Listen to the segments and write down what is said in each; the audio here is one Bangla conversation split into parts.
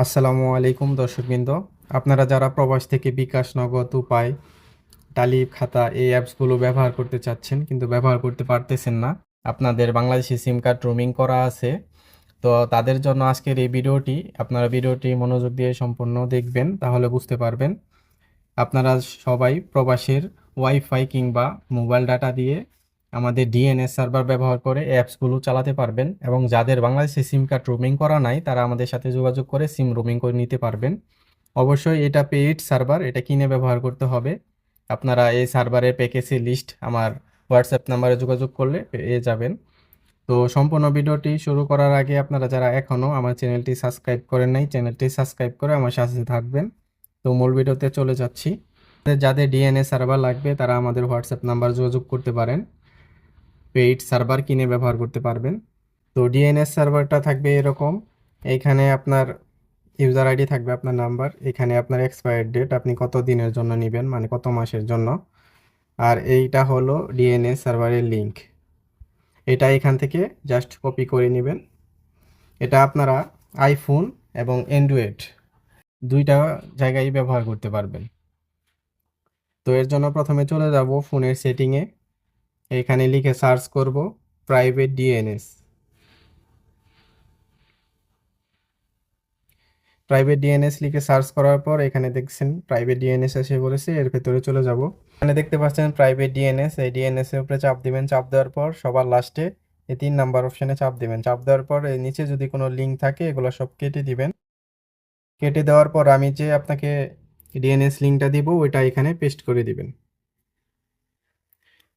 আসসালামু আলাইকুম দর্শকবৃন্দ। আপনারা যারা প্রবাস থেকে বিকাশ, নগদ, উপায়, টালি, খাতা এই অ্যাপসগুলো ব্যবহার করতে চাচ্ছেন কিন্তু ব্যবহার করতে পারতেছেন না, আপনাদের বাংলাদেশি সিম কার্ড রোমিং করা আছে, তো তাদের জন্য আজকের এই ভিডিওটি। আপনারা ভিডিওটি মনোযোগ দিয়ে সম্পূর্ণ দেখবেন, তাহলে বুঝতে পারবেন। আপনারা সবাই প্রবাসের ওয়াইফাই কিংবা মোবাইল ডাটা দিয়ে আমাদের ডিএনএস সার্ভার ব্যবহার করে অ্যাপসগুলো চালাতে পারবেন, এবং যাদের বাংলাদেশে সিম কার্ড রোমিং করা নাই তারা আমাদের সাথে যোগাযোগ করে সিম রোমিং করে নিতে পারবেন। অবশ্যই এটা পেইড সার্ভার, এটা কিনে ব্যবহার করতে হবে। আপনারা এই সার্ভারের প্যাকেজের লিস্ট আমার হোয়াটসঅ্যাপ নাম্বারে যোগাযোগ করলে পেয়ে যাবেন। তো সম্পূর্ণ ভিডিওটি শুরু করার আগে আপনারা যারা এখনও আমার চ্যানেলটি সাবস্ক্রাইব করেন নাই, চ্যানেলটি সাবস্ক্রাইব করে আমার সাথে থাকবেন। তো মূল ভিডিওতে চলে যাচ্ছি। যাদের ডিএনএ সার্ভার লাগবে তারা আমাদের হোয়াটসঅ্যাপ নাম্বার যোগাযোগ করতে পারেন, পেইড সার্ভার কিনে ব্যবহার করতে পারবেন। তো ডিএনএস সার্ভারটা থাকবে এরকম। এইখানে আপনার ইউজার আইডি থাকবে, আপনার নাম্বার, এখানে আপনার এক্সপায়ার ডেট, আপনি কত দিনের জন্য নেবেন মানে কত মাসের জন্য। আর এইটা হলো ডিএনএস সার্ভারের লিংক, এটা এখান থেকে জাস্ট কপি করে নেবেন। এটা আপনারা আইফোন এবং অ্যান্ড্রয়েড দুইটা জায়গায় ব্যবহার করতে পারবেন। তো এর জন্য প্রথমে চলে যাব ফোনের সেটিংয়ে, এখানে লিখে সার্চ করব প্রাইভেট ডিএনএস। প্রাইভেট ডিএনএস লিখে সার্চ করার পর এখানে দেখছেন প্রাইভেট ডিএনএস এসে পড়েছে, এর ভেতরে চলে যাব। এখানে দেখতে পাচ্ছেন প্রাইভেট ডিএনএস, এই ডিএনএস এর উপরে চাপ দিবেন। চাপ দেওয়ার পর সবার লাস্টে এই 3 নাম্বার অপশনে চাপ দিবেন। চাপ দেওয়ার পর এই নিচে যদি কোনো লিঙ্ক থাকে এগুলো সব কেটে দিবেন। কেটে দেওয়ার পর আমি যে আপনাকে ডিএনএস লিঙ্কটা দিব ওইটা এখানে পেস্ট করে দিবেন।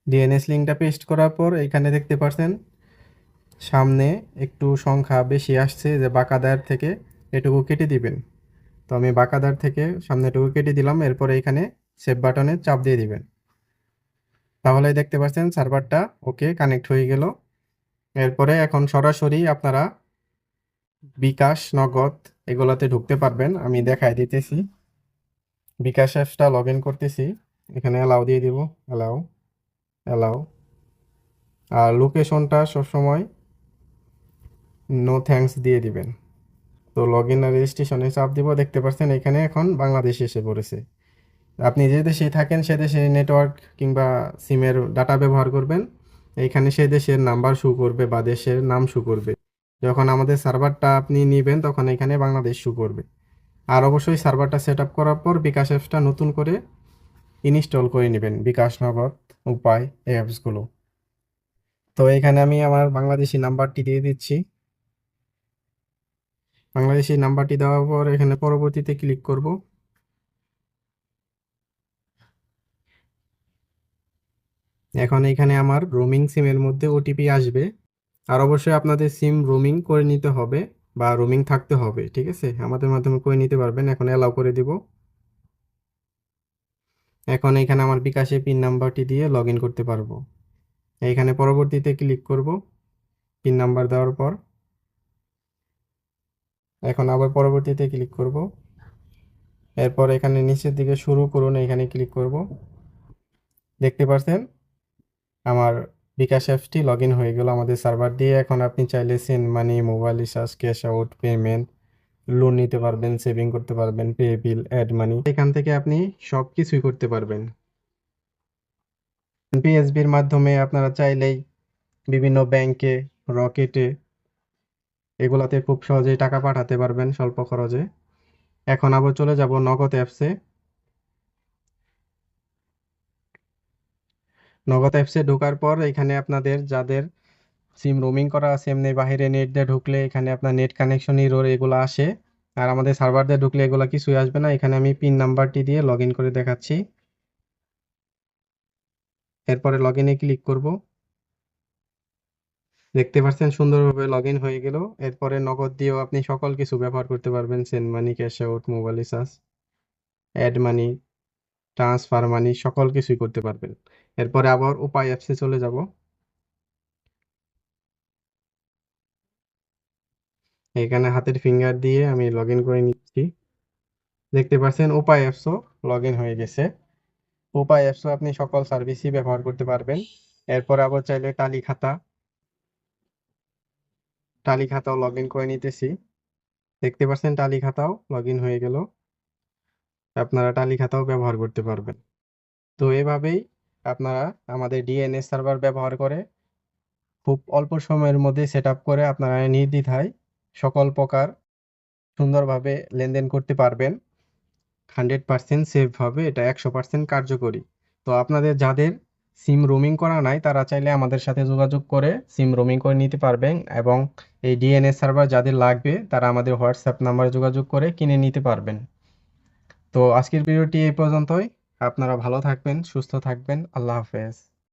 ডিএনএস লিঙ্কটা পেস্ট করার পর এখানে দেখতে পাচ্ছেন সামনে একটু সংখ্যা বেশি আসছে, যে বাঁকাদার থেকে এটুকু কেটে দিবেন। তো আমি বাঁকাদার থেকে সামনেটুকু কেটে দিলাম, এরপরে এখানে সেভ বাটনে চাপ দিয়ে দিবেন। তাহলে দেখতে পাচ্ছেন সার্ভারটা ওকে কানেক্ট হয়ে গেল। এরপরে এখন সরাসরি আপনারা বিকাশ, নগদ এগুলাতে ঢুকতে পারবেন। আমি দেখাই দিতেছি। বিকাশ অ্যাপসটা লগ ইন করতেছি, এখানে অ্যালাউ দিয়ে দিব, অ্যালাউ, অ্যালাউ। আর লোকেশনটা সবসময় নো থ্যাঙ্কস দিয়ে দিবেন। তো লগ ইন আর রেজিস্ট্রেশনে চাপ দিব, দেখতে পাচ্ছেন এখানে এখন বাংলাদেশ এসে পড়েছে। আপনি যে দেশে থাকেন সে দেশের নেটওয়ার্ক কিংবা সিমের ডাটা ব্যবহার করবেন, এইখানে সে দেশের নাম্বার শো করবে বা দেশের নাম শো করবে। যখন আমাদের সার্ভারটা আপনি নেবেন তখন এখানে বাংলাদেশ শো করবে। আর অবশ্যই সার্ভারটা সেট আপ করার পর বিকাশ অ্যাপসটা নতুন করে ইনস্টল করে নেবেন, বিকাশ, নগদ, উপায় এই অ্যাপসগুলো। তো এখানে আমি আমার বাংলাদেশি নাম্বারটি দিয়ে দিচ্ছি। বাংলাদেশি নাম্বারটি দেওয়ার পর এখানে পরবর্তীতে ক্লিক করব। এখন এখানে আমার রোমিং সিমের মধ্যে ওটিপি আসবে। আর অবশ্যই আপনাদের সিম রোমিং করে নিতে হবে বা রোমিং থাকতে হবে, ঠিক আছে? আমাদের মাধ্যমে করে নিতে পারবেন। এখন অ্যালাউ করে দিব। এখন এখানে আমার বিকাশে পিন নাম্বারটি দিয়ে লগ ইন করতে পারবো। এইখানে পরবর্তীতে ক্লিক করব পিন নাম্বার দেওয়ার পর। এখন আবার পরবর্তীতে ক্লিক করব। এরপর এখানে নিচের দিকে শুরু করুন, এখানে ক্লিক করব। দেখতে পাচ্ছেন আমার বিকাশ অ্যাপসটি লগ ইন হয়ে গেল আমাদের সার্ভার দিয়ে। এখন আপনি চাইলে send money, mobile recharge, cash out payment, loan নিতে পারবেন, সেভিং করতে পারবেন, পে বিল, অ্যাড মানি, এখান থেকে আপনি সব কিছুই করতে পারবেন। পিএসবির মাধ্যমে আপনারা চাইলেই বিভিন্ন ব্যাংকে, রকেটে এগুলাতে খুব সহজেই টাকা পাঠাতে পারবেন স্বল্প খরচে। এখন আবার চলে যাব নগদ অ্যাপসে। নগদ অ্যাপসে ঢোকার পর এখানে আপনাদের যাদের সিম রোমিং করা আছে এমনি বাইরে নেট দিয়ে ঢুকলে এখানে আপনার নেট কানেকশন এরর এগুলো আসে। আর আমাদের সার্ভার দিয়ে ঢুকলে এগুলো কিছুই আসবে না। এখানে আমি পিন নাম্বারটি দিয়ে লগ ইন করে দেখাচ্ছি। এরপরে লগ ইনে ক্লিক করব। দেখতে পাচ্ছেন সুন্দরভাবে লগ ইন হয়ে গেল। এরপরে নগদ দিয়েও আপনি সকল কিছু ব্যবহার করতে পারবেন, send money, cash out, mobile recharge, add money, transfer money, সকল কিছুই করতে পারবেন। এরপরে আবার উপায় অ্যাপসে চলে যাব। এখানে হাতের ফিঙ্গার দিয়ে আমি লগ ইন করে নিচ্ছি। দেখতে পাচ্ছেন উপায় অ্যাপসও লগ ইন হয়ে গেছে। উপায় অ্যাপসও আপনি সকল সার্ভিসই ব্যবহার করতে পারবেন। এরপরে আবার চাইলে টালি খাতাও লগ ইন করে নিতেছি। দেখতে পাচ্ছেন টালি খাতাও লগ ইন হয়ে গেল। আপনারা টালি খাতাও ব্যবহার করতে পারবেন। তো এভাবেই আপনারা আমাদের ডিএনএস সার্ভার ব্যবহার করে খুব অল্প সময়ের মধ্যে সেট আপ করে আপনারা নির্দ্বিধায় সকল প্রকার সুন্দরভাবে লেনদেন করতে পারবেন। 100% সেফ হবে, এটা 100% কার্যকরী। তো আপনাদের যাদের সিম রোমিং করা নাই তারা চাইলে আমাদের সাথে যোগাযোগ করে সিম রোমিং করে নিতে পারবেন, এবং এই ডিএনএস সার্ভার যাদের লাগবে তারা আমাদের হোয়াটসঅ্যাপ নাম্বারে যোগাযোগ করে কিনে নিতে পারবেন। তো আজকের ভিডিওটি এই পর্যন্তই। আপনারা ভালো থাকবেন, সুস্থ থাকবেন। আল্লাহ হাফেজ।